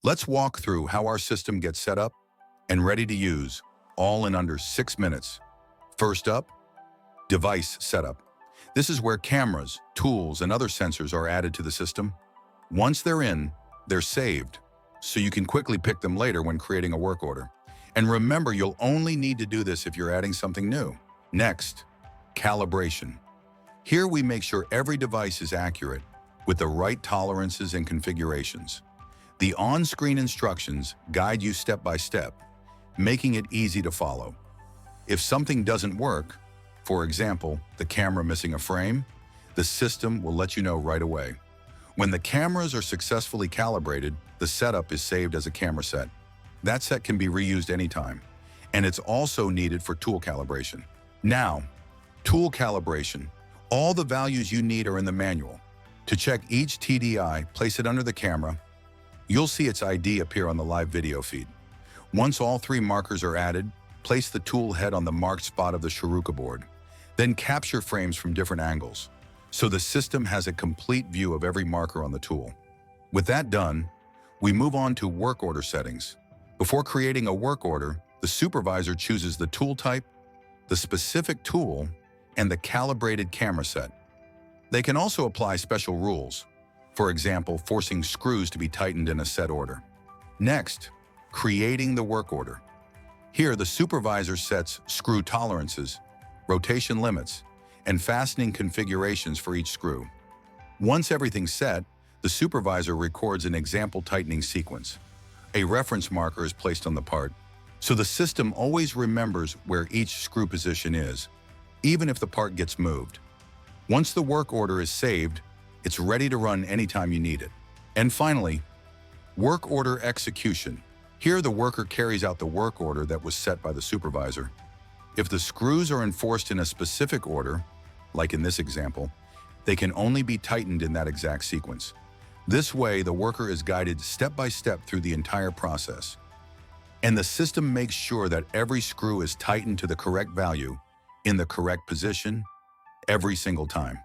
Let's walk through how our system gets set up and ready to use, all in under 6 minutes. First up, device setup. This is where cameras, tools, and other sensors are added to the system. Once they're in, they're saved, so you can quickly pick them later when creating a work order. And remember, you'll only need to do this if you're adding something new. Next, calibration. Here we make sure every device is accurate with the right tolerances and configurations. The on-screen instructions guide you step by step, making it easy to follow. If something doesn't work, for example, the camera missing a frame, the system will let you know right away. When the cameras are successfully calibrated, the setup is saved as a camera set. That set can be reused anytime, and it's also needed for tool calibration. Now, tool calibration. All the values you need are in the manual. To check each TDI, place it under the camera. You'll see its ID appear on the live video feed. Once all 3 markers are added, place the tool head on the marked spot of the Sharuka board. Then capture frames from different angles, so the system has a complete view of every marker on the tool. With that done, we move on to work order settings. Before creating a work order, the supervisor chooses the tool type, the specific tool, and the calibrated camera set. They can also apply special rules, for example, forcing screws to be tightened in a set order. Next, creating the work order. Here, the supervisor sets screw tolerances, rotation limits, and fastening configurations for each screw. Once everything's set, the supervisor records an example tightening sequence. A reference marker is placed on the part, so the system always remembers where each screw position is, even if the part gets moved. Once the work order is saved, it's ready to run anytime you need it. And finally, work order execution. Here, the worker carries out the work order that was set by the supervisor. If the screws are enforced in a specific order, like in this example, they can only be tightened in that exact sequence. This way, the worker is guided step by step through the entire process. And the system makes sure that every screw is tightened to the correct value, in the correct position, every single time.